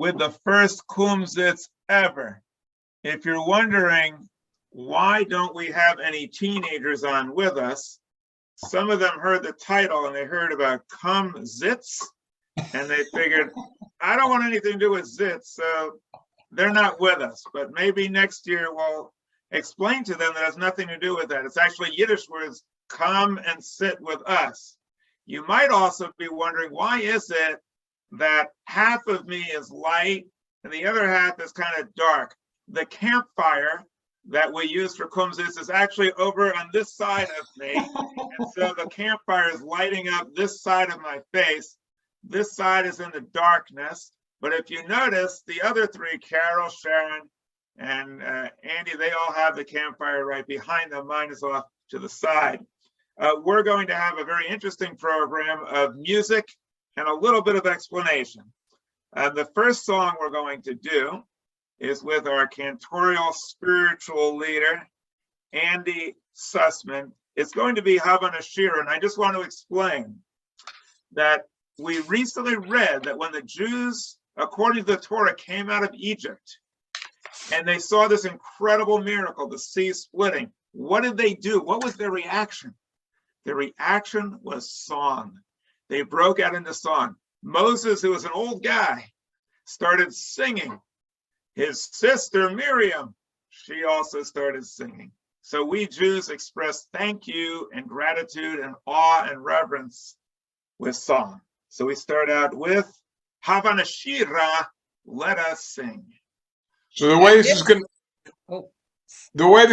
with the first KUMZITS ever. If you're wondering, why don't we have any teenagers on with us? Some of them heard the title and they heard about KUMZITS, and they figured, I don't want anything to do with zits, so they're not with us. But maybe next year we'll explain to them that it has nothing to do with that. It's actually Yiddish words, come and sit with us. You might also be wondering, why is it that half of me is light and the other half is kind of dark? The campfire that we use for KUMZITS is actually over on this side of me. And so the campfire is lighting up this side of my face. This side is in the darkness. But if you notice, the other three, Carol, Sharon, and Andy, they all have the campfire right behind them. Mine is off to the side. We're going to have a very interesting program of music and a little bit of explanation. The first song we're going to do is with our Cantorial spiritual leader, Andy Susman. It's going to be Hava Nashira, and I just want to explain that we recently read that when the Jews, according to the Torah, came out of Egypt, and they saw this incredible miracle, the sea splitting, what did they do? What was their reaction? Their reaction was song. They broke out into song. Moses, who was an old guy, started singing. His sister Miriam, she also started singing. So we Jews express thank you and gratitude and awe and reverence with song. So we start out with Hava Nashira, let us sing. So the way this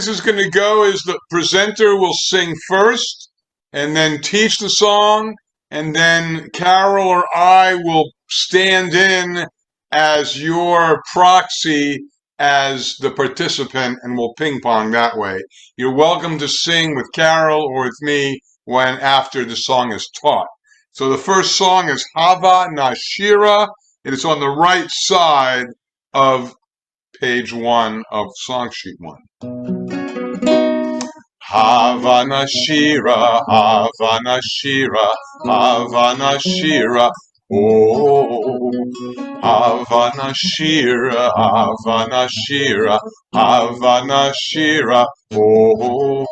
is going to go is the presenter will sing first and then teach the song, and then Carol or I will stand in as your proxy as the participant, and we'll ping pong that way. You're welcome to sing with Carol or with me when after the song is taught. So the first song is Hava Nashira. It is on the right side of page 1 of song sheet 1. Hava Nashira, Hava Nashira, Hava Nashira. Oh, Hava Nashira, Hava Nashira, Hava Nashira. Oh,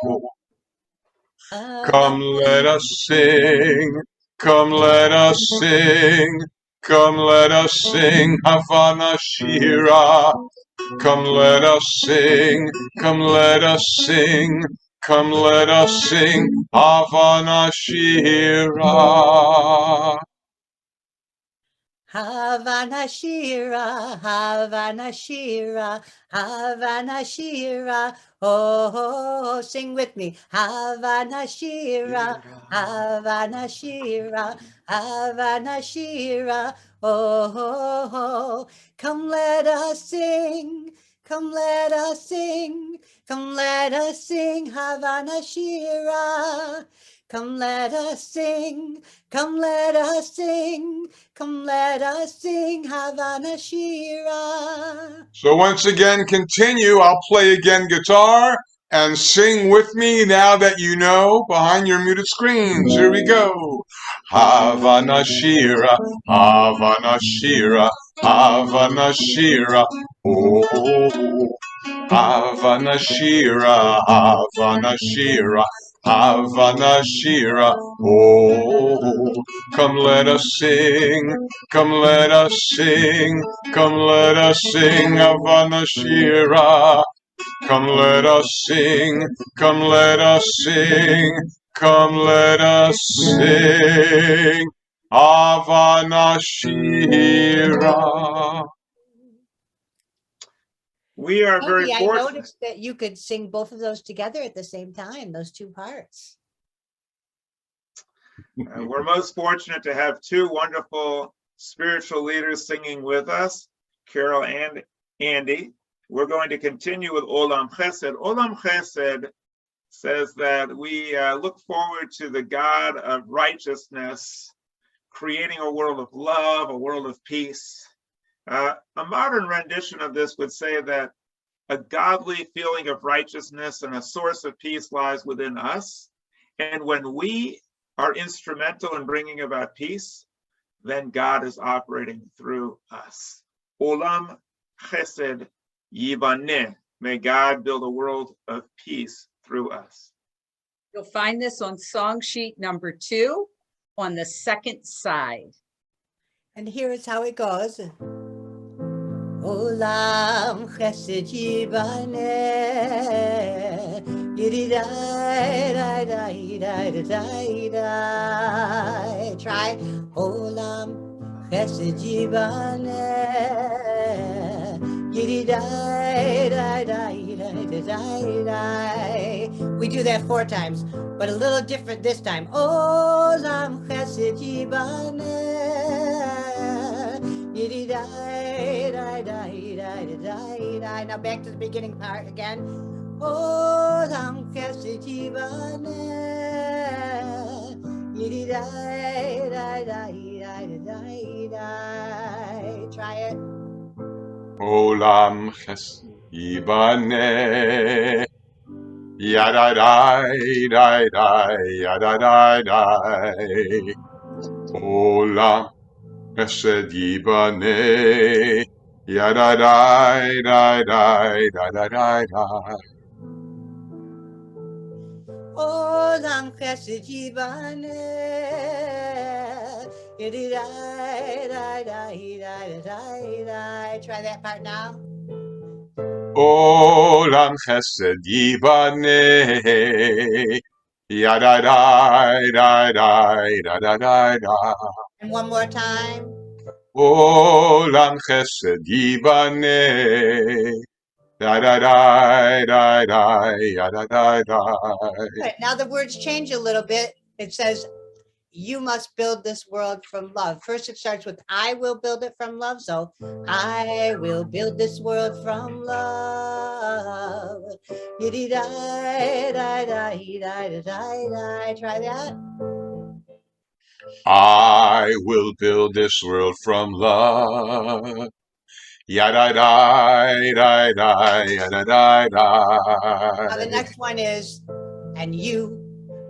come let us sing, come let us sing, come let us sing, Hava Nashira. Come let us sing, come let us sing, come let us sing, Hava Nashira. Hava Nashira, Hava Nashira, Hava Nashira. Oh, sing with me. Hava Nashira, Hava Nashira, Hava Nashira. Oh, come let us sing, come let us sing, come let us sing, Hava Nashira. Come let us sing, come let us sing, come let us sing, Hava Nashira. So once again, continue. I'll play again guitar and sing with me now that you know behind your muted screens. Here we go. Hava Nashira, Hava Nashira, Hava Nashira. Oh, Hava Nashira, Hava Nashira, Hava Nashira. Oh, come let us sing, come let us sing, come let us sing, Hava Nashira. Come let us sing, come let us sing, come let us sing, Hava Nashira. We are very I fortunate. noticed that you could sing both of those together at the same time, those two parts. We're most fortunate to have two wonderful spiritual leaders singing with us, Carol and Andy. We're going to continue with Olam Chesed. Olam Chesed says that we look forward to the God of righteousness, creating a world of love, a world of peace. A modern rendition of this would say that a godly feeling of righteousness and a source of peace lies within us. And when we are instrumental in bringing about peace, then God is operating through us. Olam Chesed Yibaneh. May God build a world of peace through us. You'll find this on song sheet number 2 on the second side. And here is how it goes. Olam chesed yibaneh, yididai, dai, dai, dai, dai, dai. Try. Olam chesed yibaneh, yididai, dai, dai, dai, dai, dai. We do that 4 times, but a little different this time. Olam chesed yibaneh. Now back to the beginning part again. Olam chesed yibaneh, try it. Olam chesed yibaneh, yadadai, dai, dai, yadadai, dai. Olam chesed yibaneh, yadadai, dai, dai, dai, dai. Olam chesed yibaneh, try that part now. Olam chesed yibaneh, yadadai, dai, dai, dai, dai. And one more time. Olam chesed yibaneh, yadadai, yadadai. Right, now the words change a little bit. It says, you must build this world from love. First it starts with, I will build it from love. So, I will build this world from love. Try that. I will build this world from love. Yadadai, yadadai. Now the next one is, and you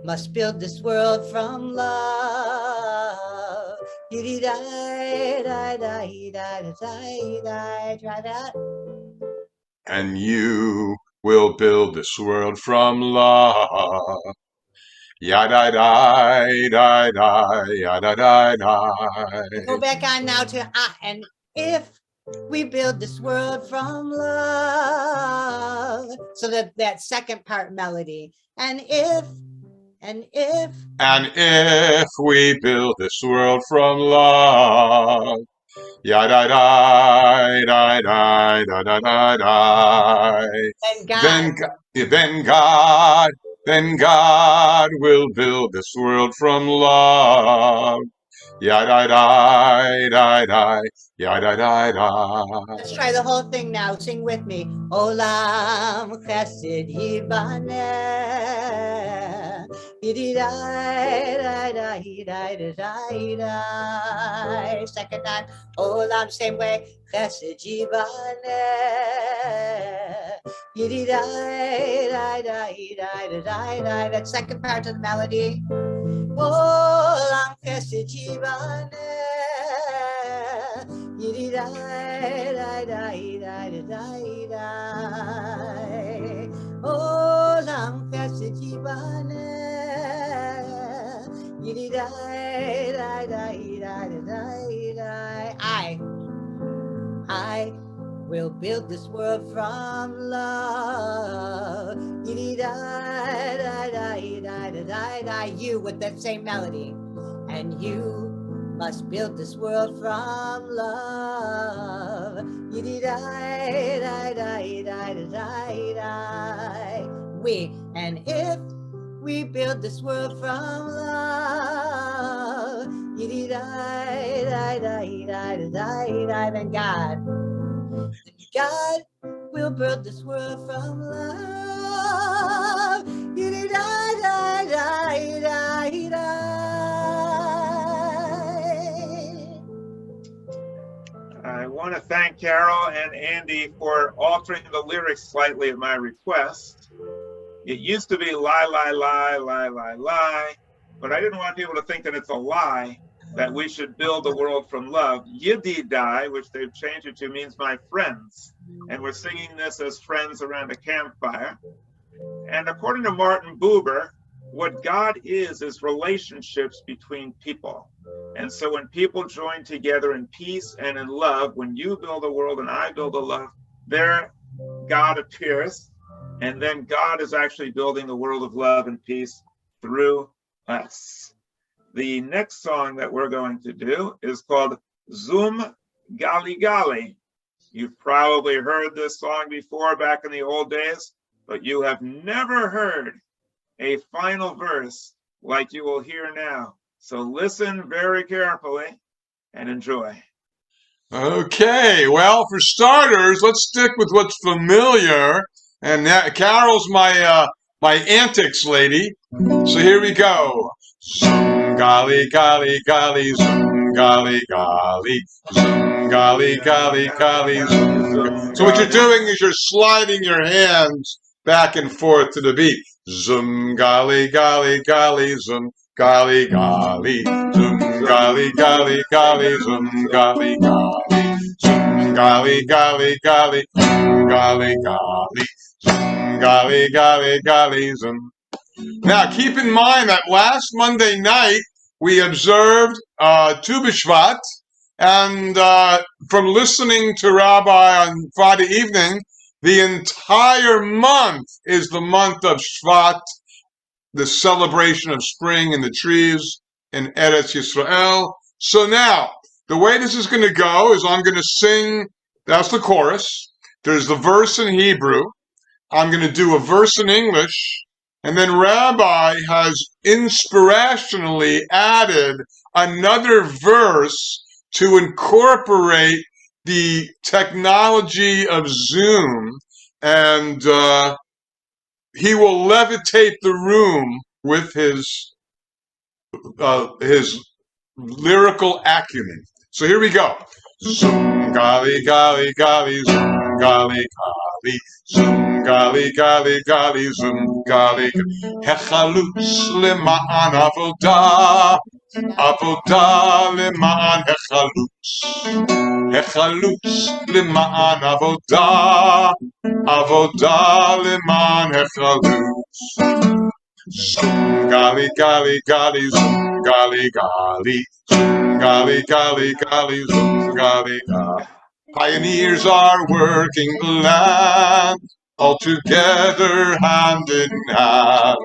must build this world from love. Try that. And you will build this world from love. Yadadai, yadadai. Go back on now to, and if we build this world from love. So that second part melody. And if we build this world from love, yadadai, then God will build this world from love. Yadadai, yadadai. Let's try the whole thing now. Sing with me. Olam chesed yibaneh, second time. Olam, same way. Chesed yibaneh, that second part of the melody. Olam chesed yibaneh, Olam chesed yibaneh, I will build this world from love. You with that same melody. And you must build this world from love. We, and if we build this world from love, then God will build this world from love. I want to thank Carol and Andy for altering the lyrics slightly at my request. It used to be lie, lie, lie, lie, lie, lie, but I didn't want people to think that it's a lie. that we should build the world from love. Yididai, which they've changed it to, means my friends. And we're singing this as friends around a campfire. And according to Martin Buber, what God is relationships between people. And so when people join together in peace and in love, when you build a world and I build a love, there God appears. And then God is actually building the world of love and peace through us. The next song that we're going to do is called Zum Gali Gali. You've probably heard this song before back in the old days, but you have never heard a final verse like you will hear now. So listen very carefully and enjoy. Okay, well, for starters, let's stick with what's familiar. And that, Carol's my antics lady. So here we go. Zum gali gali gali, zum gali gali, zum gali gali gali, zum. So what you're doing is you're sliding your hands back and forth to the beat. Zum gali gali gali, zum gali gali, zum gali gali gali, zum gali gali, zum gali gali gali, zum gali gali, zum gali gali gali, zum. Now, keep in mind that last Monday night, we observed Tu B'Shvat, and from listening to Rabbi on Friday evening, the entire month is the month of Shvat, the celebration of spring and the trees in Eretz Yisrael. So now, the way this is going to go is I'm going to sing, that's the chorus. There's the verse in Hebrew. I'm going to do a verse in English. And then Rabbi has inspirationally added another verse to incorporate the technology of Zoom, and he will levitate the room with his lyrical acumen. So here we go. Zoom gali gali gali, zoom gali gali, zoom gali gali gali, zoom gali. Hechalutz lema'an avodah, avodah lema'an hechalutz, hechalutz lema'an avodah, avodah lema'an hechalutz. Zoom gali gali gali, zoom gali gali, zoom gali gali gali, zoom gali gali. Pioneers are working the land, all together hand in hand,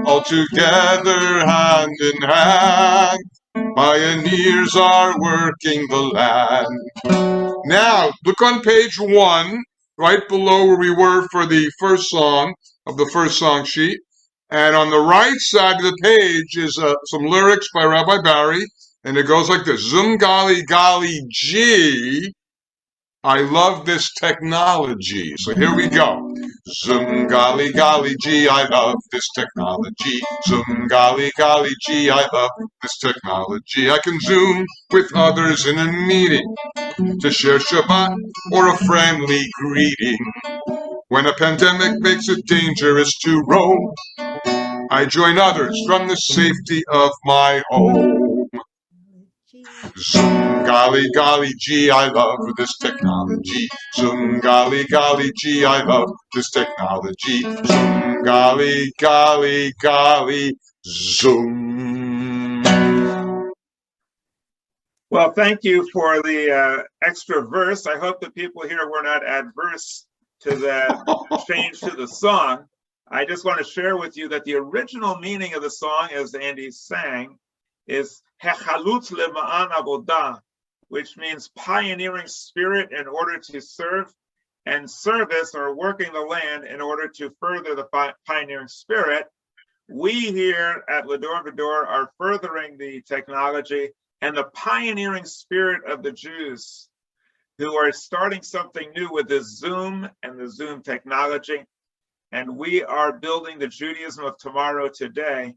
all together hand in hand. Pioneers are working the land. Now, look on page 1, right below where we were for the first song of the first song sheet. And on the right side of the page is some lyrics by Rabbi Barry, and it goes like this. Zum gali gali G, I love this technology. So here we go. Zum gali gali G, I love this technology. Zum gali gali G, I love this technology. I can Zoom with others in a meeting to share Shabbat or a friendly greeting. When a pandemic makes it dangerous to roam, I join others from the safety of my home. Zum gali gali G, I love this technology. Zum gali gali G, I love this technology. Zum gali gali gali zoom. Well, thank you for the extra verse. I hope the people here were not adverse to that change to the song. I just want to share with you that the original meaning of the song, as Andy sang, is Hechalutz lema'an avodah, which means pioneering spirit in order to serve, and service or working the land in order to further the pioneering spirit. We here at L'Dor Va-Dor are furthering the technology and the pioneering spirit of the Jews who are starting something new with this Zoom and the Zoom technology. And we are building the Judaism of tomorrow today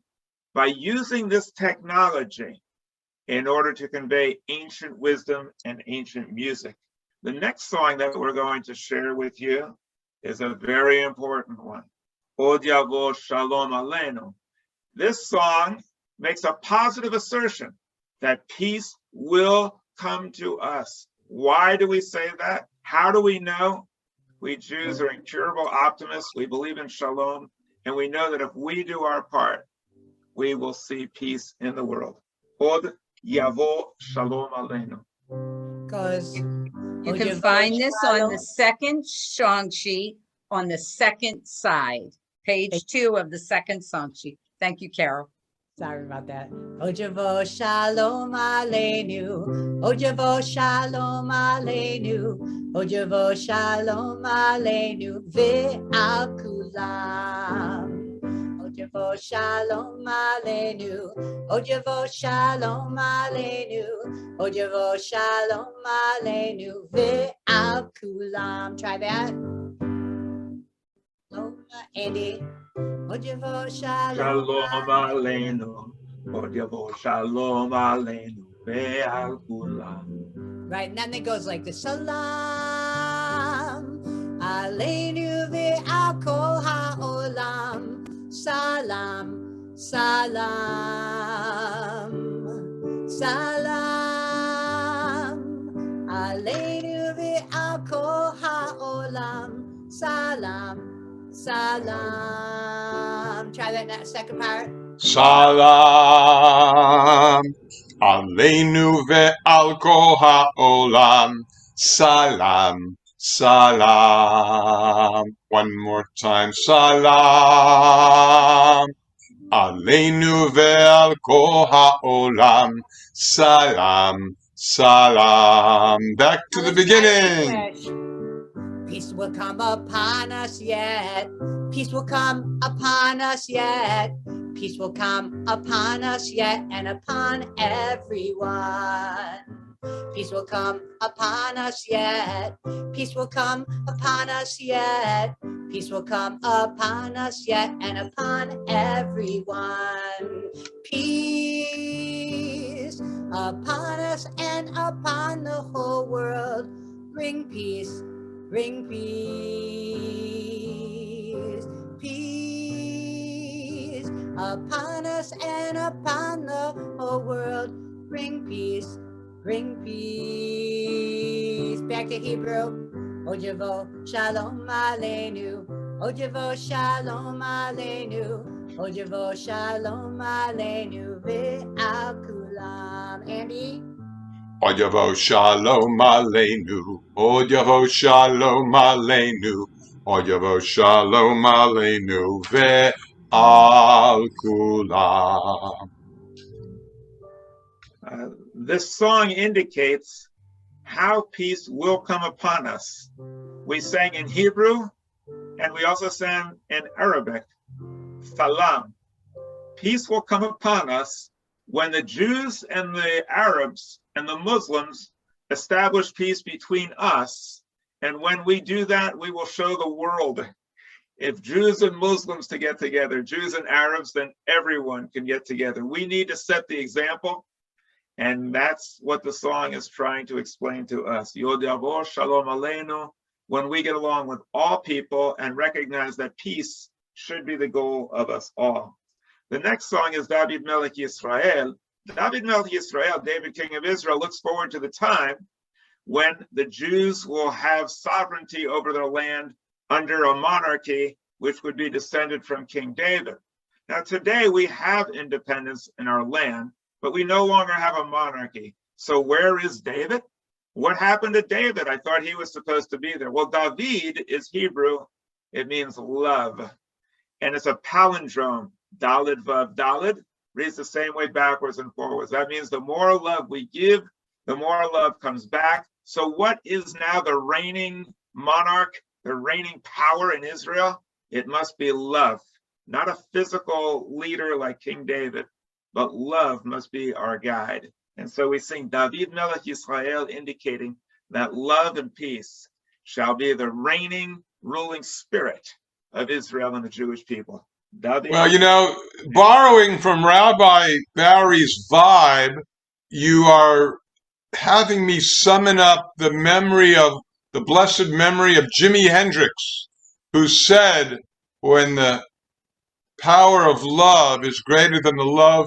by using this technology in order to convey ancient wisdom and ancient music. The next song that we're going to share with you is a very important one. Od Yavo Shalom Aleinu. This song makes a positive assertion that peace will come to us. Why do we say that? How do we know? We Jews are incurable optimists. We believe in shalom, and we know that if we do our part, we will see peace in the world. Od yavo shalom aleinu. Because You can find this on the second song sheet on the second side, page 2 of the second song sheet. Thank you, Carol. Sorry about that. Ojavo shalom aleinu. Ojavo shalom aleinu. Ojavo shalom aleinu. Ve'al kulam. Ojavo shalom aleinu. Ojavo shalom aleinu. Ojavo shalom aleinu. Ve'al kulam. Try that. Andy. Ojavo shalom aleinu. Ojavo shalom aleinu. Ve'al kulam. Right, and then it goes like this. Salam aleinu ve'al kol ha'olam. Salam, salam, salam aleinu ve'al kol ha'olam. Salam, salam. Try that second part. Salam aleinu ve'al kol ha'olam. Salam, salam. One more time. Salam aleinu ve'al kol ha'olam. Salam, salam. Back to the beginning. Peace will come upon us yet. Peace will come upon us yet. Peace will come upon us yet and upon everyone. Peace will come upon us yet. Peace will come upon us yet. Peace will come upon us yet and upon everyone. Peace upon us and upon the whole world. Bring peace. Bring peace, peace upon us and upon the whole world. Bring peace, bring peace. Back to Hebrew. Ojavo shalom aleinu. Ojavo shalom aleinu. Ojavo shalom aleinu ve'al kulam. Andy? Ojavo shalom aleinu. Ojavo shalom aleinu. Ojavo shalom aleinu ve'al kulam. This song indicates how peace will come upon us. We sang in Hebrew, and we also sang in Arabic. Salam. Peace will come upon us when the Jews and the Arabs and the Muslims establish peace between us. And when we do that, we will show the world. If Jews and Muslims to get together, Jews and Arabs, then everyone can get together. We need to set the example. And that's what the song is trying to explain to us. Yod Yavo Shalom Aleinu. When we get along with all people and recognize that peace should be the goal of us all. The next song is David Melech Yisrael. David Melech Yisrael, David King of Israel, looks forward to the time when the Jews will have sovereignty over their land under a monarchy, which would be descended from King David. Now today we have independence in our land, but we no longer have a monarchy. So where is David? What happened to David? I thought he was supposed to be there. Well, David is Hebrew. It means love. And it's a palindrome. Dalid Vav Dalid reads the same way backwards and forwards. That means the more love we give, the more love comes back. So what is now the reigning monarch, the reigning power in Israel? It must be love. Not a physical leader like King David, but love must be our guide. And so we sing David Melech Yisrael, indicating that love and peace shall be the reigning, ruling spirit of Israel and the Jewish people. David. Well, you know, borrowing from Rabbi Barry's vibe, you are having me summon up the blessed memory of Jimi Hendrix, who said, when the power of love is greater than the love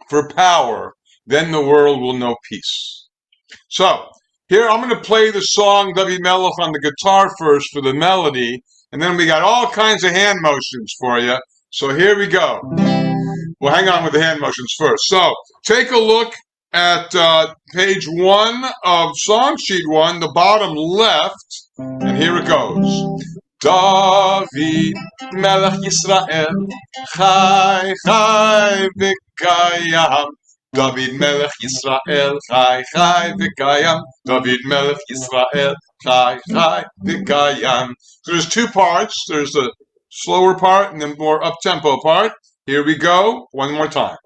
for power, then the world will know peace. So, here I'm going to play the song David Melech on the guitar first for the melody, and then we got all kinds of hand motions for you. So here we go. We'll hang on with the hand motions first. So, take a look at page 1 of song sheet 1, the bottom left, and here it goes. David Melech Yisrael Chai Chai V'Kayam David Melech Yisrael Chai Chai V'Kayam David Melech Yisrael Chai Chai V'Kayam. So there's two parts. There's the slower part and the more up-tempo part. Here we go. One more time.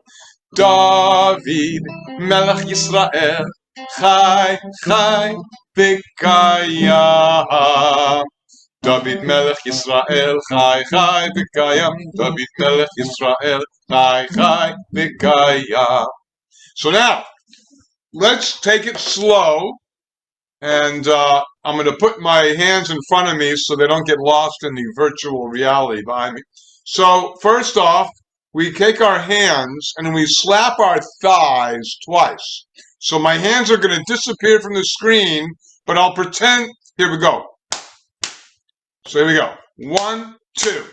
David Melech Yisrael Chai Chai V'Kayam David Melech Yisrael Chai Chai V'Kayam David Melech Yisrael Chai Chai V'Kayam. So now, let's take it slow, and I'm going to put my hands in front of me so they don't get lost in the virtual reality behind me. So first off, we take our hands and we slap our thighs twice. So my hands are going to disappear from the screen, but I'll pretend. Here we go. So here we go. 1, 2.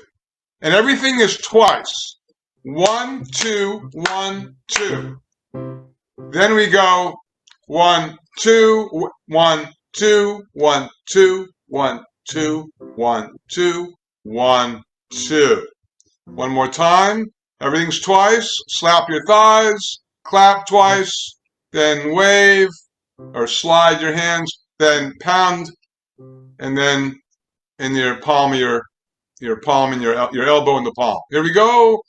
And everything is twice. 1, 2, 1, 2. Then we go 1, 2, 1, 2, 1, 2, 1, 2, 1, 2, 1, 2. One more time. Everything's twice. Slap your thighs. Clap twice. Then wave or slide your hands. Then pound. And then in your palm of your palm and your elbow in the palm. Here we go.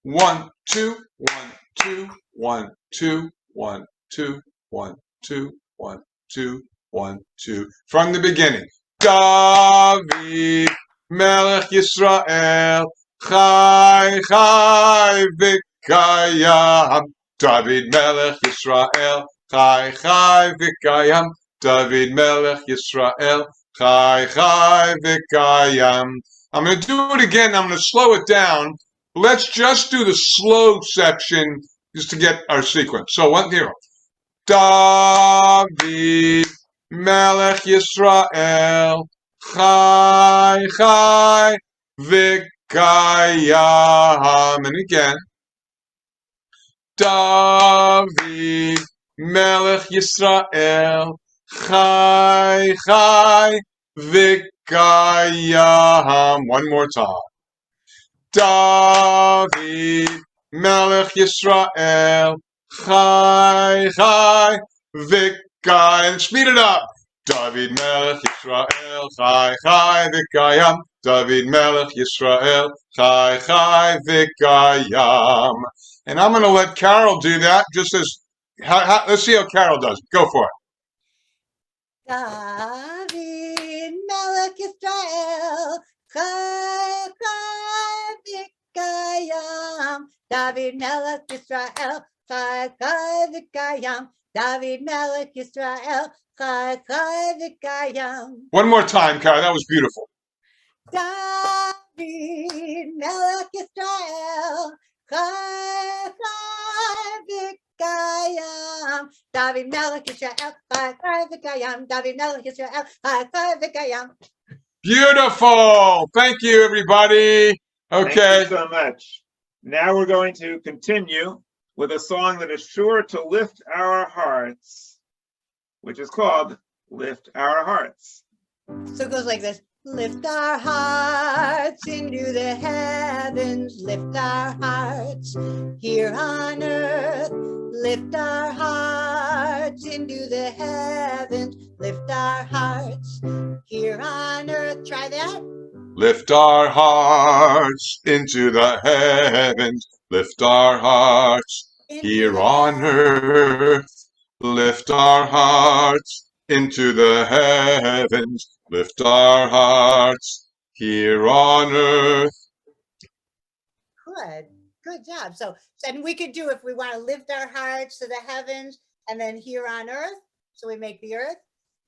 1, 2, 1, 2, 1, 2, 1, 2, 1, 2, 1, 2, 1, 2. From the beginning. David Melech Yisrael Chai Chai V'Kayam David Melech Yisrael Chai Chai V'Kayam David Melech Yisrael Chai Chai V'Kayam. I'm going to do it again. I'm going to slow it down. Let's just do the slow section just to get our sequence. So 1, 0. David Melech Yisrael Chai Chai V'Kayam. And again. David Melech Yisrael Chai Chai V'Kayam. One more time. David Melech Yisrael Chai Chai V'Kayam. Speed it up. David Melech Yisrael Chai Chai V'Kayam. David Melech Yisrael Chai Chai V'Kayam. And I'm going to let Carol do that. Just as let's see how Carol does. Go for it. David Melech Yisrael Chai Chai V'Kayam. David Melech Yisrael Chai Chai V'Kayam. David Melech Yisrael Chai Chai V'Kayam. One more time, Carol. That was beautiful. David Melech Yisrael Chai Chai V'Kayam. David Melech Yisrael Chai Chai V'Kayam. David Melech Yisrael Chai Chai V'Kayam. Beautiful. Thank you, everybody. Okay. Thank you so much. Now we're going to continue with a song that is sure to lift our hearts, which is called Lift Our Hearts. So it goes like this. Lift our hearts into the heavens, lift our hearts here on earth. Lift our hearts into the heavens, lift our hearts here on earth. Try that. Lift our hearts into the heavens, lift our hearts here on earth. Lift our hearts into the heavens, lift our hearts here on earth. Good job. So and we could do, if we want to lift our hearts to the heavens and then here on earth. So we make the earth.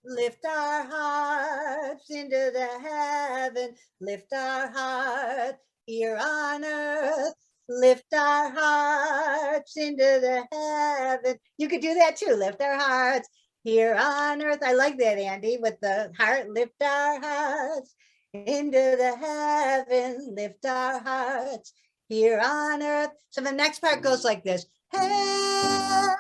Lift our hearts into the heaven, lift our heart here on earth. lift our hearts into the heaven. You could do that too. Lift our hearts here on earth. I like that, Andy, with the heart. Lift our hearts into the heaven. Lift our hearts here on earth. So the next part goes like this. Heaven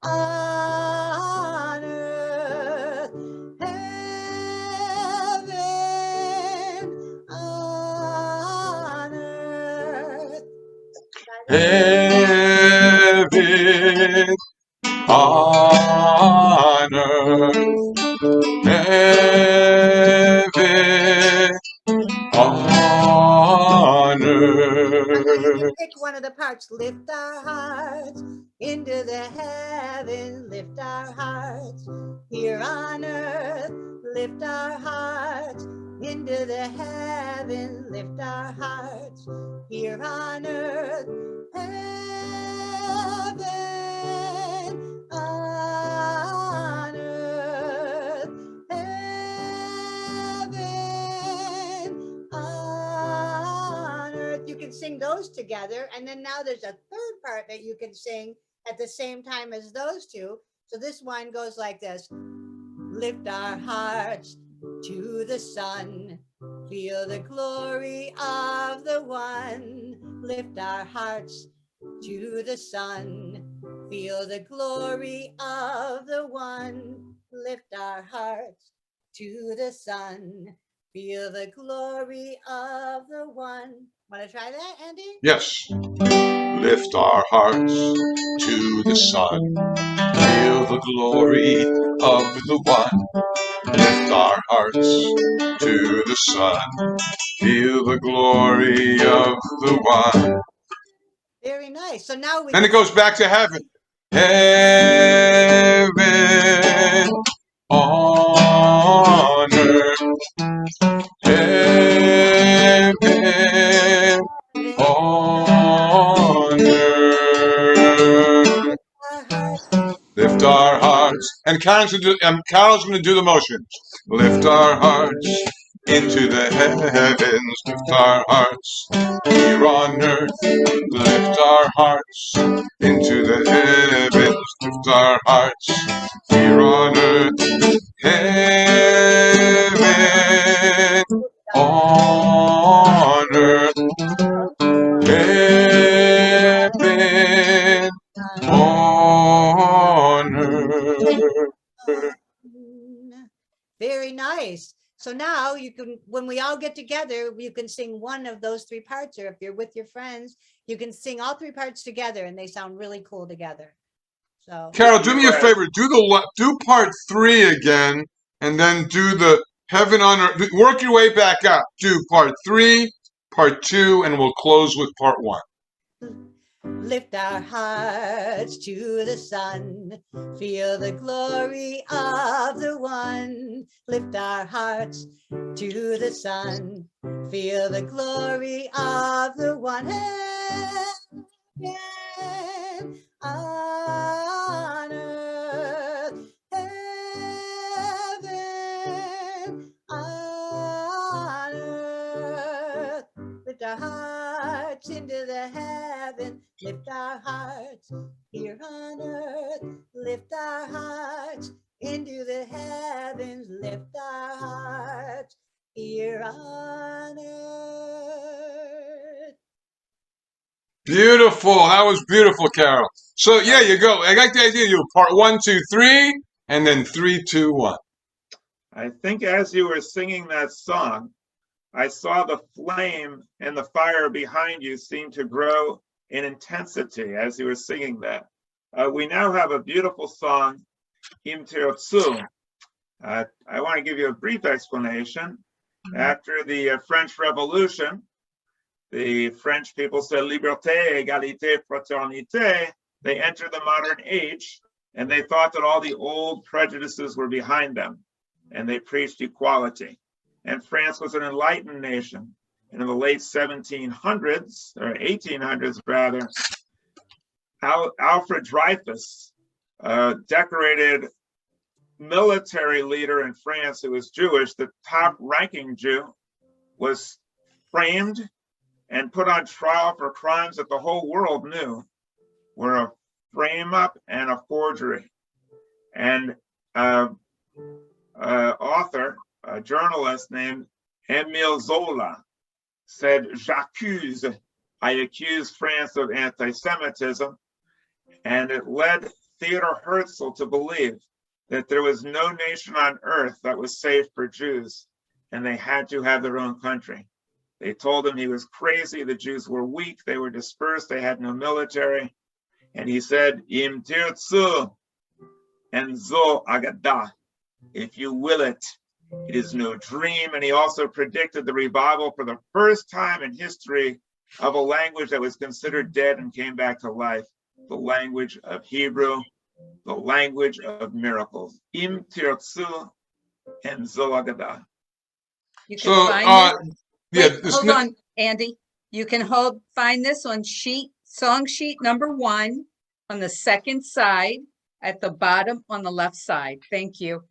on earth. Heaven on earth. Heaven on earth. Heaven on earth. Pick one of the parts. Lift our hearts into the heaven. Lift our hearts here on earth. Lift our hearts into the heaven. Lift our hearts here on earth. Heaven on earth. Heaven on earth. You can sing those together. And then now there's a third part that you can sing at the same time as those two. So this one goes like this. Lift our hearts to the sun. Feel the glory of the one. Lift our hearts to the sun. Feel the glory of the one. Lift our hearts to the sun. Feel the glory of the one. Want to try that, Andy? Yes. Lift our hearts to the sun. Feel the glory of the one. Lift our hearts to the sun. Feel the glory of the one. Very nice. So now we Then it goes back to heaven. Heaven on earth. Heaven on earth. Lift our hearts. And Carol's going to do the motions. Lift our hearts into the heavens. Lift our hearts here on earth. Lift our hearts into the heavens. Lift our hearts here on earth. Heaven on earth. Heaven on earth. Very nice. So now you can, when we all get together, you can sing one of those three parts, or if you're with your friends, you can sing all three parts together and they sound really cool together. So Carol, do me a favor. Do part 3 again, and then do the heaven on earth. Work your way back up. Do part 3, part 2, and we'll close with part 1. lift our hearts to the sun, feel the glory of the one. Lift our hearts to the sun, feel the glory of the one. Heaven on earth, heaven on earth. Lift our hearts into the heaven, lift our hearts here on earth, lift our hearts into the heavens, lift our hearts here on earth. Beautiful. That was beautiful, Carol. So yeah, you go. I like the idea. You part 1, 2, 3, and then 3, 2, 1. I think as you were singing that song, I saw the flame and the fire behind you seem to grow in intensity as you were singing that. We now have a beautiful song, Inaugural. I want to give you a brief explanation. After the French Revolution, the French people said liberté, égalité, fraternité. They entered the modern age, and they thought that all the old prejudices were behind them, and they preached equality. And France was an enlightened nation. And in the late 1700s, or 1800s rather, Alfred Dreyfus, decorated military leader in France who was Jewish, the top ranking Jew, was framed and put on trial for crimes that the whole world knew were a frame-up and a forgery. And author, a journalist named Émile Zola, said, "J'accuse, I accuse France of anti-Semitism," and it led Theodor Herzl to believe that there was no nation on earth that was safe for Jews, and they had to have their own country. They told him he was crazy, the Jews were weak, they were dispersed, they had no military. And he said, "Im tirtzu enzo agada," if you will it, it is no dream. And he also predicted the revival for the first time in history of a language that was considered dead and came back to life, the language of Hebrew, the language of miracles. Im tirtzu enzo agada. You can So, find yeah, Wait, hold on, Andy. You can find this on song sheet number 1 on the second side at the bottom on the left side. Thank you.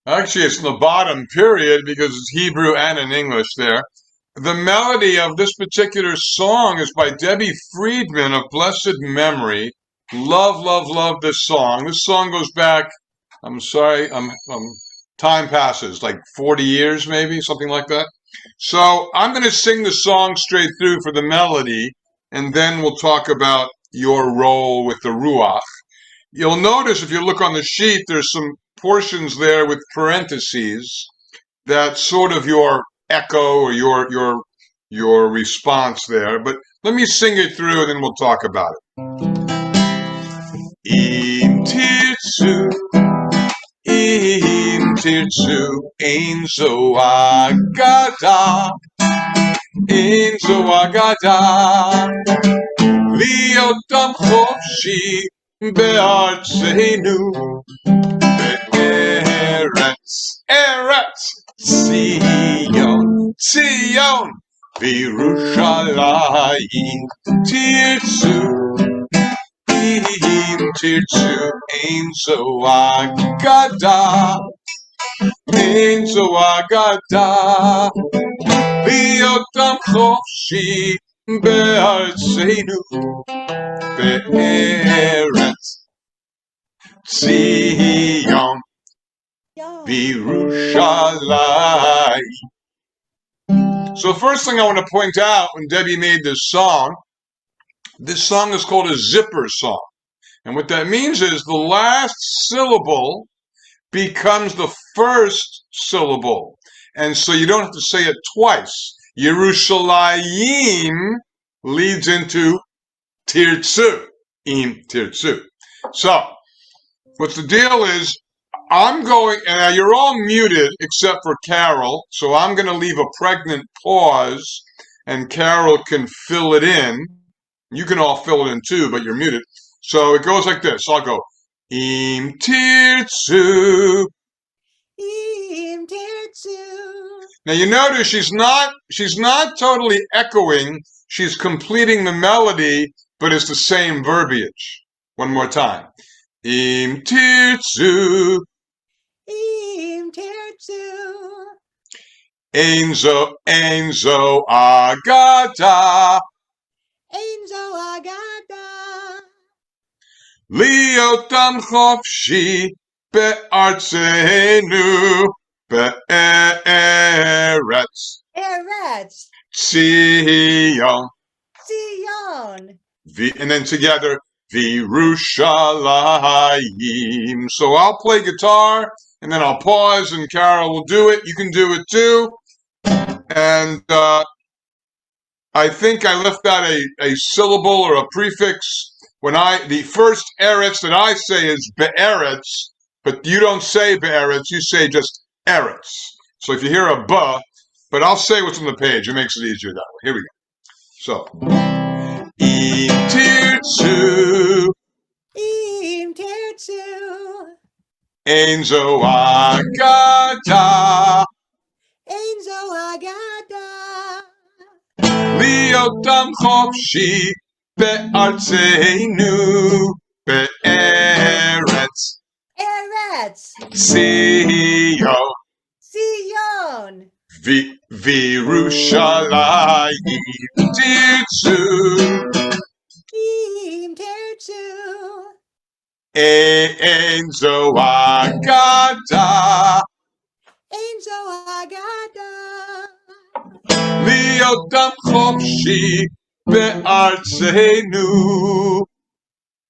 Actually, it's in the bottom period because it's Hebrew and in English there. The melody of this particular song is by Debbie Friedman of blessed memory. Love, love, love this song. This song goes back, I'm sorry, time passes, like 40 years maybe, something like that. So I'm going to sing the song straight through for the melody, and then we'll talk about your role with the ruach. You'll notice if you look on the sheet, there's some portions there with parentheses. That's sort of your echo or your response there. But let me sing it through, and then we'll talk about it. Im tirtzu, im tirtzu, ein zo agada, ein zo agada, להיות עם חופשי בארצנו, בארץ, ארץ, ציון, ציון, בירושלים, תרצו, אם תרצו, אין זו אגדה, אין זו אגדה, להיות עם חופשי בארצנו, בארץ, ציון, בירושלים. So first thing I want to point out, when Debbie made this song is called a zipper song. And what that means is the last syllable becomes the first syllable. And so you don't have to say it twice. Yerushalayim leads into tirtzu, im tirtzu. So what the deal is, I'm going, and you're all muted except for Carol, so I'm going to leave a pregnant pause, and Carol can fill it in. You can all fill it in too, but you're muted. So it goes like this. I'll go, Im tirtzu. Im tirtzu. Now you notice she's not totally echoing. She's completing the melody, but it's the same verbiage. One more time. Im tirtzu. Im tirtzu. Ein zo agada. Ein zo agada. להיות עם חופשי בארצנו, בארץ Eretz. ציון. Zion. And then together, Virushalayim. So I'll play guitar, and then I'll pause, and Carol will do it. You can do it too. And I think I left out a syllable or a prefix. The first eretz that I say is be'eretz, but you don't say be'eretz, you say just eretz. So if you hear a ba, but I'll say what's on the page. It makes it easier that way. Here we go. So, Im tirtzu. Im tirtzu. Ein zo agada. Ein zo agada. להיות עם חופשי בארצנו, בארץ Eretz. ציון. Zion. V'Yerushalayim tirtzu. Im tertzu. Ein zo agada. Ein zo agada. Li'odam chopshi be'artzenu.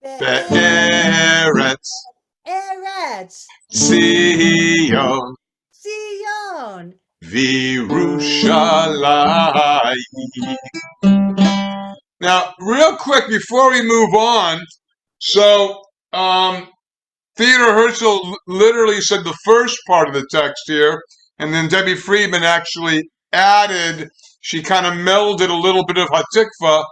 Be'eretz Eretz. Zion. Zion. V'Yerushalayim. Now, real quick before we move on, so Theodore Herzl literally said the first part of the text here, and then Debbie Friedman actually added, she kind of melded a little bit of Hatikva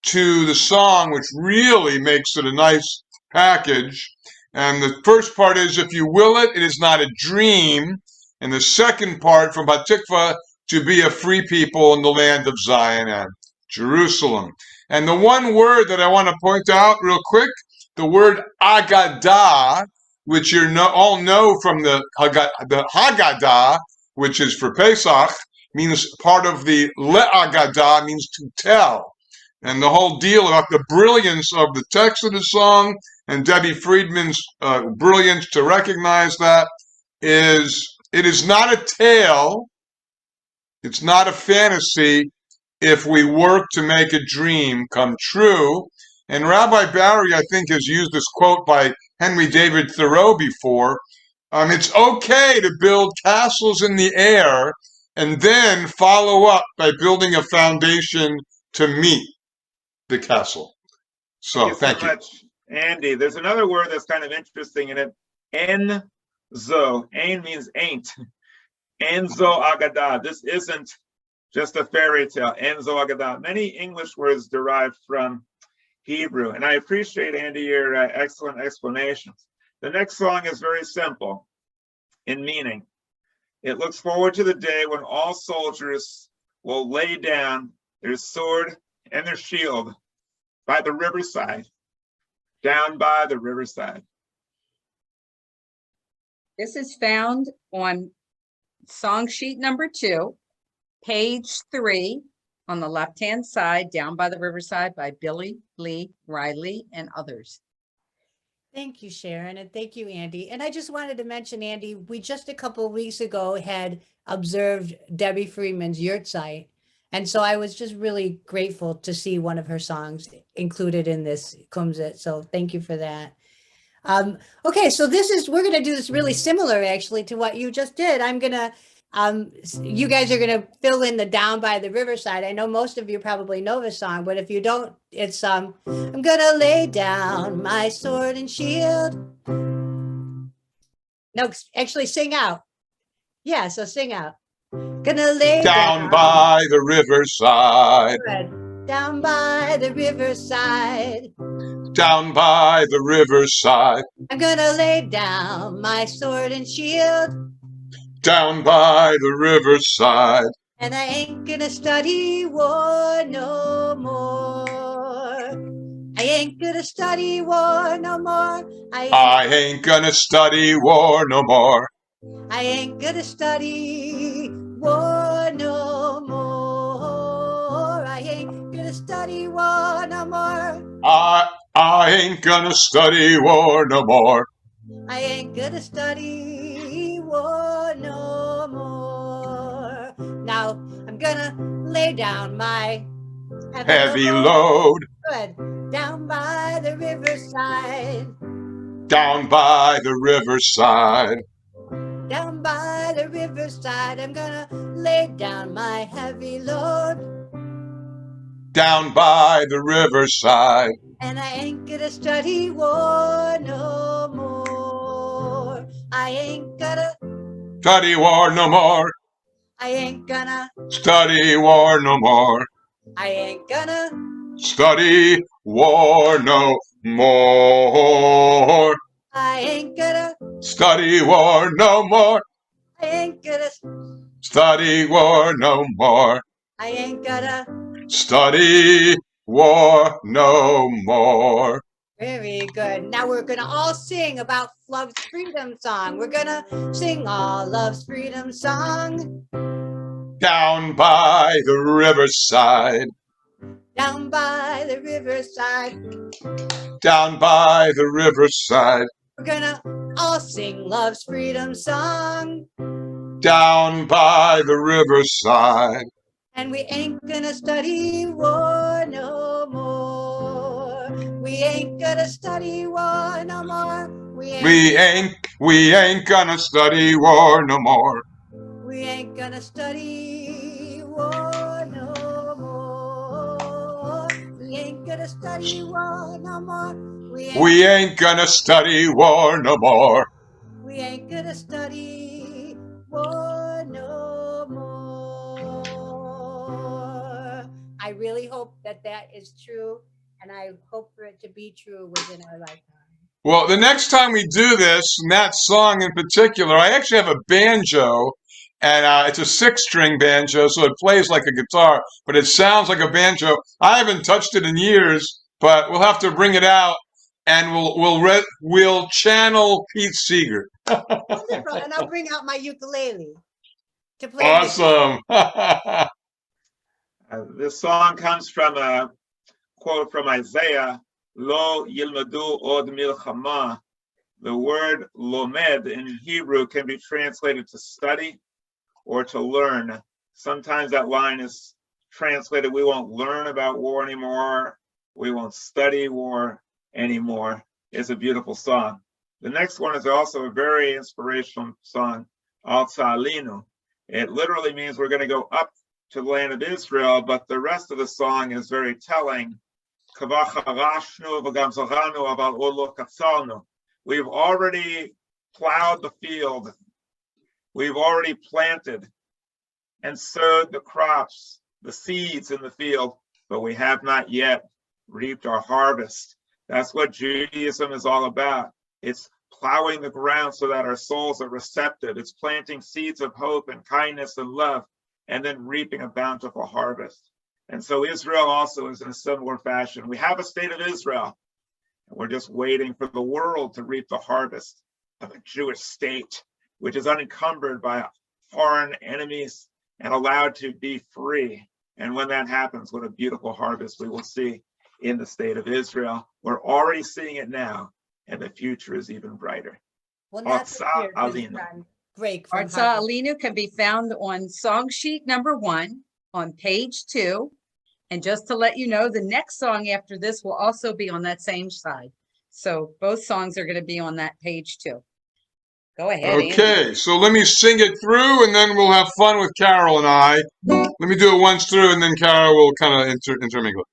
to the song, which really makes it a nice package. And the first part is, if you will it, it is not a dream. And the second part from Hatikva, to be a free people in the land of Zion and Jerusalem. And the one word that I want to point out real quick, the word Agadah, which you all know from the Haggadah, which is for Pesach, means part of the Le'agadah, means to tell. And the whole deal about the brilliance of the text of the song and Debbie Friedman's brilliance to recognize that is, it is not a tale, it's not a fantasy, if we work to make a dream come true. And Rabbi Barry, I think, has used this quote by Henry David Thoreau before. It's okay to build castles in the air and then follow up by building a foundation to meet the castle. So, thank you. Much, Andy. There's another word that's kind of interesting in it. Enzo. Ein means ain't. Enzo Agadah. This isn't just a fairy tale. Enzo Agadah. Many English words derive from Hebrew, and I appreciate, Andy, your excellent explanations. The next song is very simple in meaning. It looks forward to the day when all soldiers will lay down their sword and their shield by the riverside, down by the riverside. This is found on song sheet number 2, page 3, on the left-hand side, down by the riverside, by Billy Lee Riley and others. Thank you, Sharon, and thank you, Andy. And I just wanted to mention, Andy, we just a couple of weeks ago had observed Debbie Friedman's yurtzeit. And so I was just really grateful to see one of her songs included in this KUMZITS. So thank you for that. Okay, so we're going to do this really similar actually to what you just did. I'm going to, you guys are going to fill in the down by the riverside. I know most of you probably know this song, but if you don't, it's, I'm going to lay down my sword and shield. No, actually sing out. Yeah, so sing out. Gonna lay down by the riverside. Down by the riverside. Down by the riverside. I'm gonna lay down my sword and shield. Down by the riverside. And I ain't gonna study war no more. I ain't gonna study war no more. I ain't gonna study war no more. I ain't gonna study war no more. I ain't gonna study war no more. I ain't gonna study war no more. I ain't gonna study war no more. Now I'm gonna lay down my heavy load. Good. Down by the riverside. Down by the riverside. Down by the riverside, I'm gonna lay down my heavy load. Down by the riverside. And I ain't gonna study war no more. I ain't gonna study war no more. I ain't gonna study war no more. I ain't gonna study war no more. I ain't gonna study war no more. I ain't gonna study war no more. I ain't gonna study war no more. Very good. Now we're gonna all sing about Love's Freedom Song. We're gonna sing all Love's Freedom Song. down by the riverside, Down by the riverside, down by the riverside, we're gonna all sing love's freedom song. down by the riverside. And we ain't gonna study war no more. We ain't gonna study war no more. We ain't gonna study war no more. We ain't gonna study war no more. We ain't gonna study war no more. We ain't gonna study war no more. We ain't gonna study war no more. I really hope that that is true, and I hope for it to be true within our lifetime. Well, the next time we do this, and that song in particular, I actually have a banjo, and it's a 6-string banjo, so it plays like a guitar, but it sounds like a banjo. I haven't touched it in years, but we'll have to bring it out, and we'll channel Pete Seeger. Wonderful, and I'll bring out my ukulele to play. Awesome. This song comes from a quote from Isaiah, Lo yilmadu od milchama. The word lomed in Hebrew can be translated to study or to learn. Sometimes that line is translated, we won't learn about war anymore, we won't study war anymore. It's a beautiful song. The next one is also a very inspirational song, Al Tzalinu. It literally means we're going to go up to the land of Israel, but the rest of the song is very telling. We've already plowed the field. We've already planted and sowed the crops, the seeds in the field, but we have not yet reaped our harvest. That's what Judaism is all about. It's plowing the ground so that our souls are receptive. It's planting seeds of hope and kindness and love, and then reaping a bountiful harvest. And so Israel also is in a similar fashion. We have a state of Israel, and we're just waiting for the world to reap the harvest of a Jewish state, which is unencumbered by foreign enemies and allowed to be free. And when that happens, what a beautiful harvest we will see in the state of Israel. We're already seeing it now, and the future is even brighter. Well, that's break from Arza Alinu can be found on song sheet number 1 on page 2. And just to let you know, the next song after this will also be on that same side. So both songs are going to be on that page too. Go ahead. Okay, Andy. so let me sing it through, and then we'll have fun with Carol and I. Let me do it once through, and then Carol will kind of intermingle.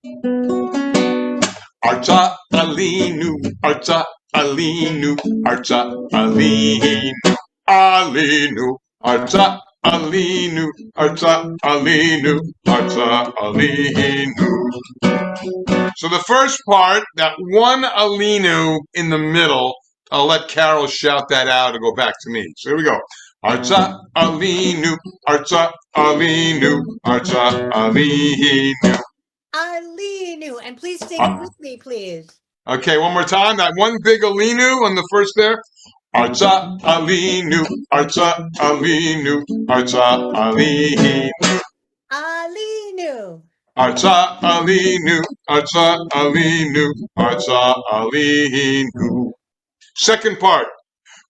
Arza Alinu, Arza Alinu, Arza Alinu, Alinu, Arza Alinu, Arza Alinu, Arza Alinu. So the first part, that one Alinu in the middle, I'll let Carol shout that out and go back to me. So here we go. Arza Alinu, Arza Alinu, Arza Alinu. Alinu, and please sing with me, please. Okay, one more time. That one big Alinu on the first there. Arza Alinu, Arza Alinu, Arza Alinu. Alinu. Arza Alinu, Arza Alinu, Arza Alinu. Second part.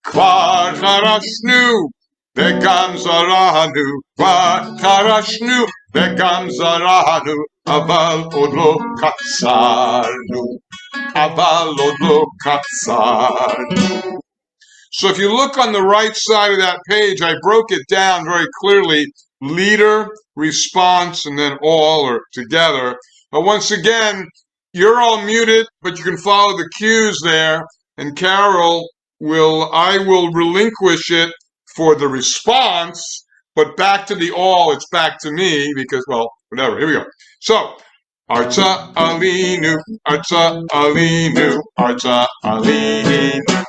Kvar charashnu, vegam zaranu, kvar charashnu, vegam zaranu, aval od lo katsarnu, aval od lo katsarnu. So if you look on the right side of that page, I broke it down very clearly, leader, response, and then all or together. But once again, you're all muted, but you can follow the cues there, and Carol I will relinquish it for the response, but back to the all, it's back to me because, well, whatever. Here we go. So, Arza Alinu, Arza Alinu, Arza Alinu.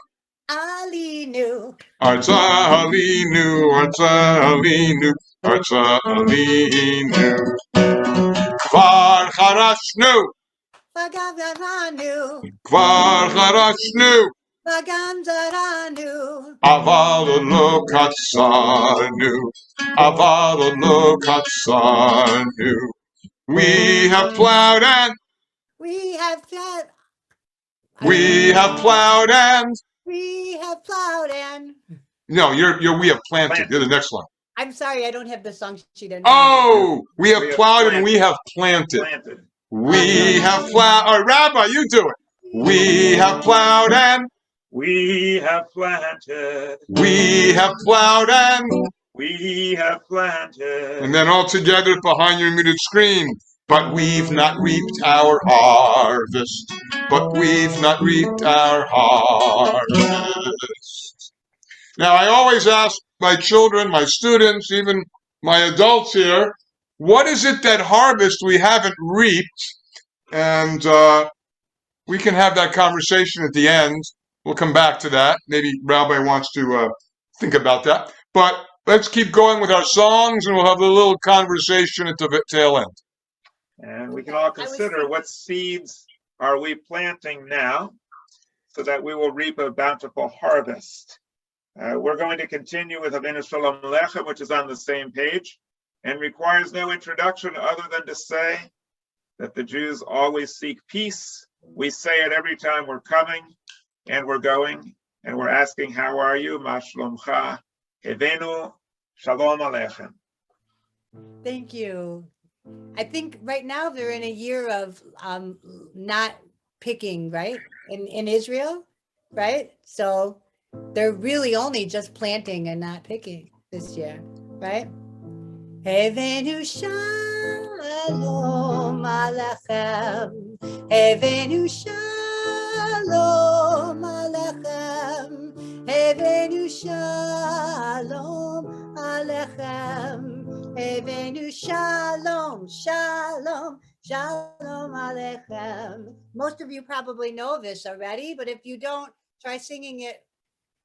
Alinu. Arza Alinu, Arza Alinu, Arza Alinu. Kvar charashnu. Vagavanu. Kvar charashnu. v'gam zaranu. Aval lo katsarnu. Aval lo katsarnu. We have plowed and We have plowed. we have plowed and We have plowed and. no, you're we have planted. You're the next one. I'm sorry, I don't have the song sheet in. Oh, we have We have plowed and we planted. have planted. Planted. We have plowed. All right, Rabbi, you do it. We have plowed and We have planted. we have plowed and We have planted. and then all together behind your muted screen. But we've not reaped our harvest. But we've not reaped our harvest. Now, I always ask my children, my students, even my adults here, what is it that harvest we haven't reaped? And we can have that conversation at the end. We'll come back to that. Maybe Rabbi wants to think about that. But let's keep going with our songs, and we'll have a little conversation at the tail end. And we can all consider what seeds are we planting now so that we will reap a bountiful harvest. We're going to continue with Avinu Shalom Aleichem, which is on the same page and requires no introduction other than to say that the Jews always seek peace. We say it every time we're coming and we're going, and we're asking, how are you? Ma shlomcha? Avinu Shalom Aleichem. Thank you. I think right now they're in a year of not picking, right? In Israel, right? So they're really only just planting and not picking this year, right? Avinu Shalom Aleichem. Avinu Shalom Aleichem. Avinu Shalom Aleichem. Avenu Shalom, Shalom, Shalom Aleichem. Most of you probably know this already, but if you don't, try singing it.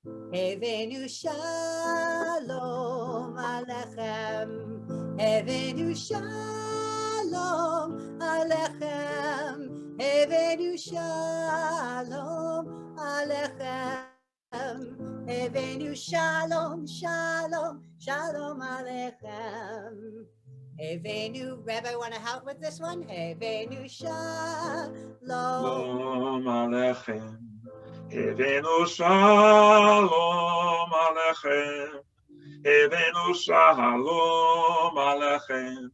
Avenu Shalom Aleichem. Avenu Shalom Aleichem. Avenu Shalom Aleichem. Avenu Shalom, Shalom, Shalom Aleichem. Avenu, Rabbi, want to help with this one? Avenu Shalom. Shalom Aleichem. Avinu Shalom Aleichem. Avinu Shalom Aleichem.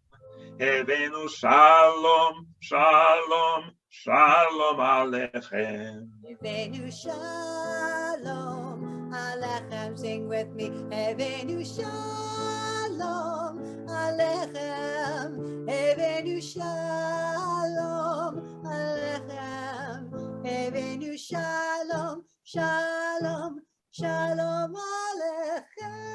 Avinu Shalom, Shalom, Shalom Aleichem. Avenu Shalom Aleichem. Sing with me. Avenu Shalom Aleichem. Avenu Shalom Aleichem. Avenu Shalom, Shalom, Shalom Aleichem.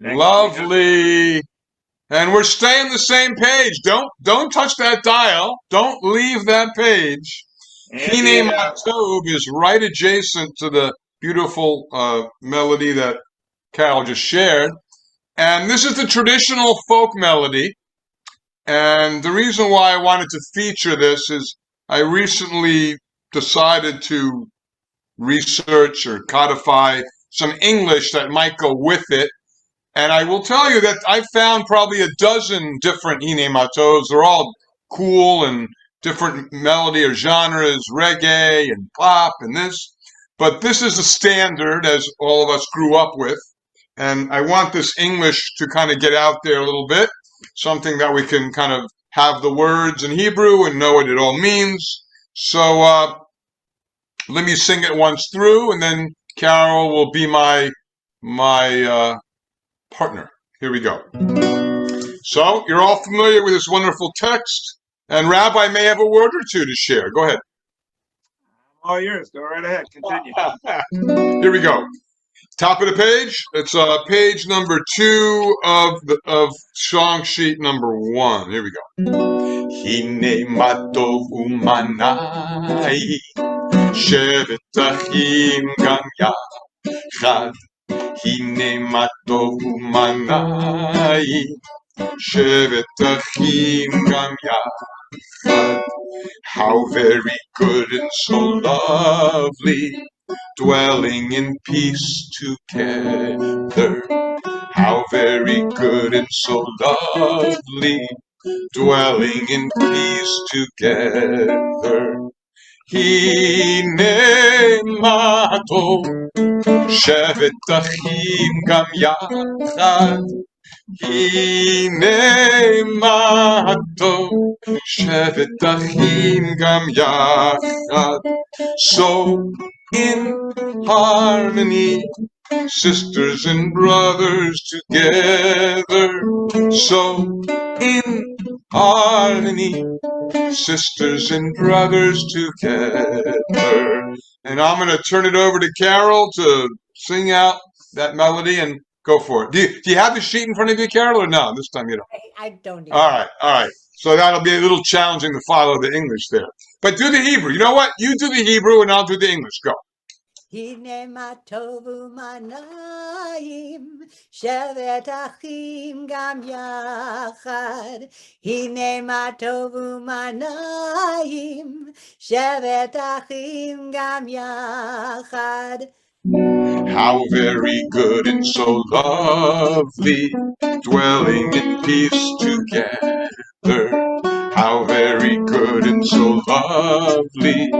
Lovely. And we're staying the same page. Don't touch that dial. Don't leave that page. Hine Matov is right adjacent to the beautiful melody that Carol just shared. And this is the traditional folk melody. And the reason why I wanted to feature this is I recently decided to research or codify some English that might go with it. And I will tell you that I found probably a dozen different Hine Matovs. They're all cool and different melody or genres, reggae and pop and this. But this is the standard, as all of us grew up with. And I want this English to kind of get out there a little bit, something that we can kind of have the words in Hebrew and know what it all means. So let me sing it once through, and then Carol will be my partner. Here we go. So you're all familiar with this wonderful text, and Rabbi may have a word or two to share. Go ahead. All yours. Go right ahead. Continue. Here we go. Top of the page. It's page number 2 of song sheet number 1. Here we go. Hine matov umanai shevet achim gam yachad. Hine matov umanai shevet achim gam yachad. How very good and so lovely, dwelling in peace together. How very good and so lovely, dwelling in peace together. Hine ma tov, shevet achim gam yachad. Hine ma tov, shevet achim gam yachad. So in harmony, sisters and brothers together. So in harmony, sisters and brothers together. And I'm going to turn it over to Carol to sing out that melody and go for it. Do you have the sheet in front of you, Carol, or no? This time you don't. I don't need All right. So that'll be a little challenging to follow the English there. But do the Hebrew. You know what? You do the Hebrew and I'll do the English. Go. Hine ma tovu manayim, shevet achim gam yachad. Hine ma tovu manayim, shevet achim gam yachad. How very good and so lovely, dwelling in peace together. How very good and so lovely,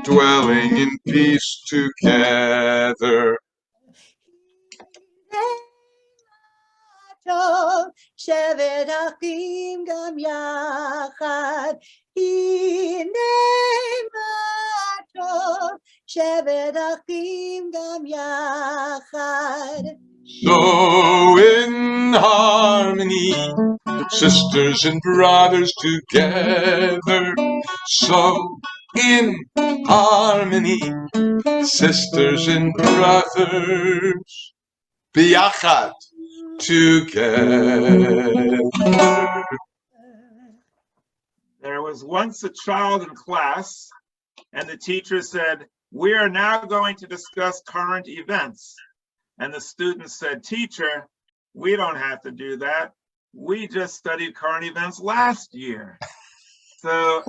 dwelling in peace together. Shevet achim gam yachad. Hine ma tov, shevet achim gam yachad. So in harmony, sisters and brothers together. So in harmony, sisters and brothers, biyachad, together. There was once a child in class, and the teacher said, "We are now going to discuss current events." And the student said, "Teacher, we don't have to do that. We just studied current events last year." So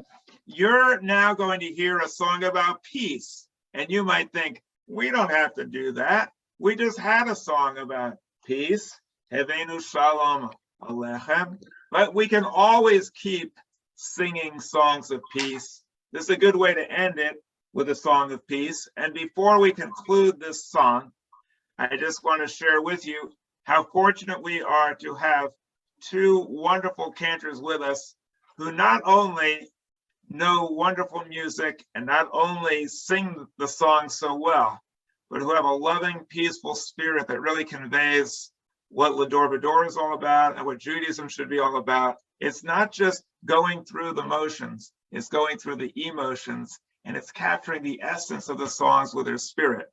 you're now going to hear a song about peace. And you might think, we don't have to do that. We just had a song about peace. Hevenu shalom alechem. But we can always keep singing songs of peace. This is a good way to end it with a song of peace. And before we conclude this song, I just want to share with you how fortunate we are to have two wonderful cantors with us who not only know wonderful music and not only sing the song so well, but who have a loving, peaceful spirit that really conveys what L'Dor Va-Dor is all about and what Judaism should be all about. It's not just going through the motions, it's going through the emotions, and it's capturing the essence of the songs with their spirit.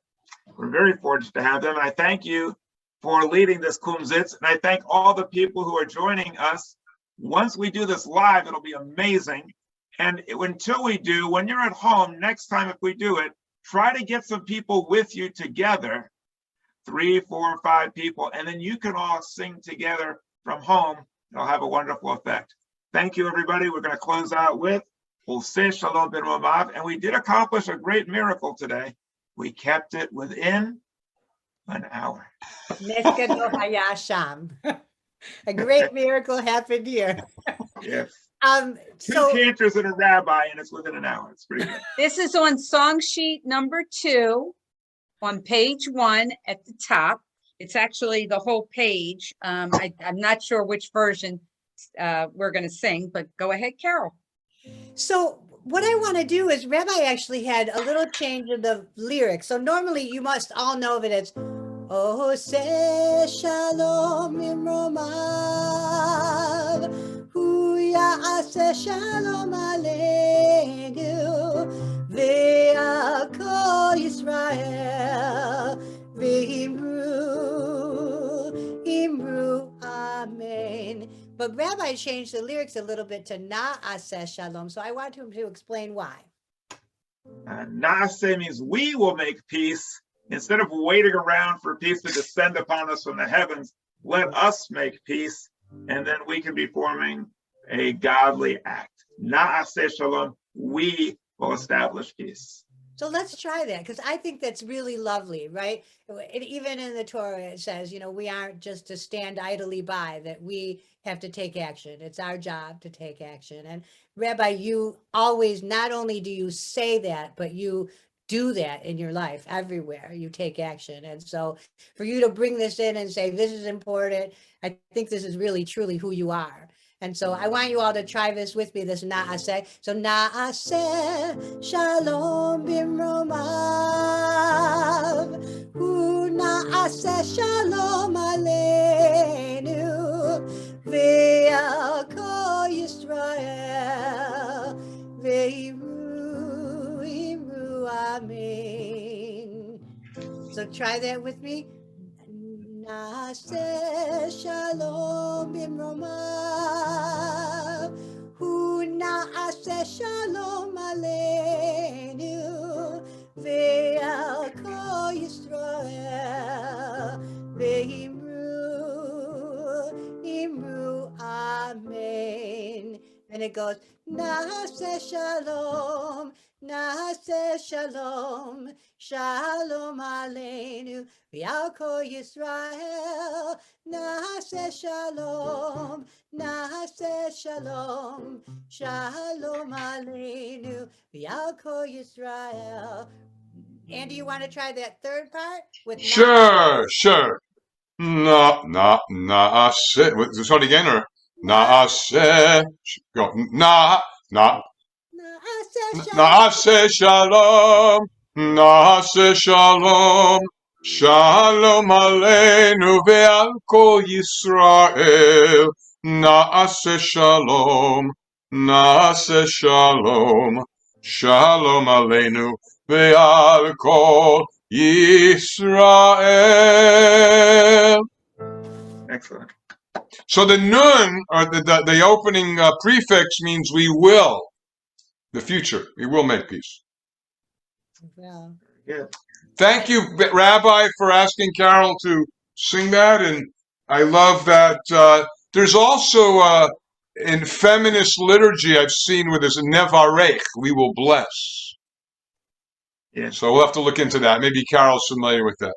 We're very fortunate to have them, and I thank you for leading this KUMZITS, and I thank all the people who are joining us. Once we do this live, it'll be amazing. And until we do, when you're at home, next time if we do it, try to get some people with you together, 3, 4, 5 people, and then you can all sing together from home. It'll have a wonderful effect. Thank you, everybody. We're going to close out with Ulseh Shalom Ben Mamav, and we did accomplish a great miracle today. We kept it within an hour. Neskado Hayasham. A great miracle happened here. Yes. Two So cantors and a rabbi, and it's within an hour. It's pretty good. This is on song sheet number 2 on page 1 at the top. It's actually the whole page. I'm not sure which version we're going to sing, but go ahead, Carol. So what I want to do is Rabbi actually had a little change of the lyrics. So normally you must all know that it's Oh say shalom imromav hu ya'aseh shalom aleinu ve'akol Yisrael ve'imru amen. But Rabbi changed the lyrics a little bit to Na'aseh Shalom. So I want him to explain why. Naaseh means we will make peace. Instead of waiting around for peace to descend upon us from the heavens, let us make peace. and then we can be forming a godly act. Na'aseh shalom, we will establish peace. So let's try that, because I think that's really lovely, right? Even in the Torah, it says, we aren't just to stand idly by, that we have to take action. It's our job to take action. And Rabbi, you always, not only do you say that, but you do that in your life everywhere. You take action. And so for you to bring this in and say, this is important, I think this is really, truly who you are. And so I want you all to try this with me, this na'aseh. So na'aseh shalom bimromav. Hu na'aseh shalom aleinu. Ve'al kol Yisrael. Ve'imru imru amen. So try that with me. Na'aseh shalom bimromav. Hu na'aseh shalom aleinu. Ve'al kol Yisrael. Ve'imru imru amen. And it goes, Na'aseh shalom, Na'aseh shalom, shalom aleinu, v'al kol Yisrael. Na'aseh shalom, Na'aseh shalom, shalom aleinu, v'al kol Yisrael. Andy, you want to try that third part with Sure. Na'aseh. Start again, or na'aseh. Go. Na'aseh shalom. Na'aseh shalom. Shalom aleinu ve'al kol Yisrael. Na'aseh shalom. Na'aseh shalom. Shalom aleinu ve'al kol Yisrael. Excellent. So the nun, or the opening prefix, means we will. The future. We will make peace. Yeah. Good. Thank you, Rabbi, for asking Carol to sing that. And I love that. There's also in feminist liturgy I've seen where there's a nevarech, we will bless. Yeah. So we'll have to look into that. Maybe Carol's familiar with that.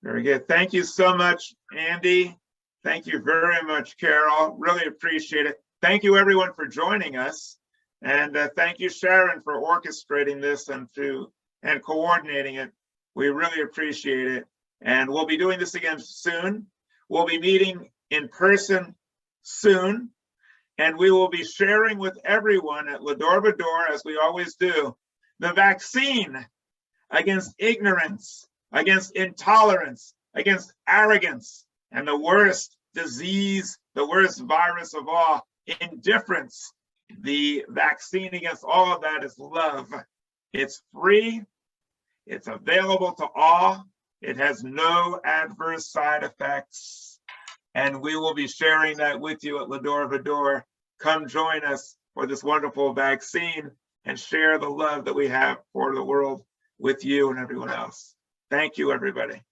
Very good. Thank you so much, Andy. Thank you very much, Carol. Really appreciate it. Thank you, everyone, for joining us. And thank you, Sharon, for orchestrating this and coordinating it. We really appreciate it. And we'll be doing this again soon. We'll be meeting in person soon. And we will be sharing with everyone at L'Dor Va-Dor, as we always do, the vaccine against ignorance, against intolerance, against arrogance, and the worst disease, the worst virus of all, indifference. The vaccine against all of that is love. It's free. It's available to all. It has no adverse side effects. And we will be sharing that with you at L'Dor Va-Dor. Come join us for this wonderful vaccine and share the love that we have for the world with you and everyone else. Thank you, everybody.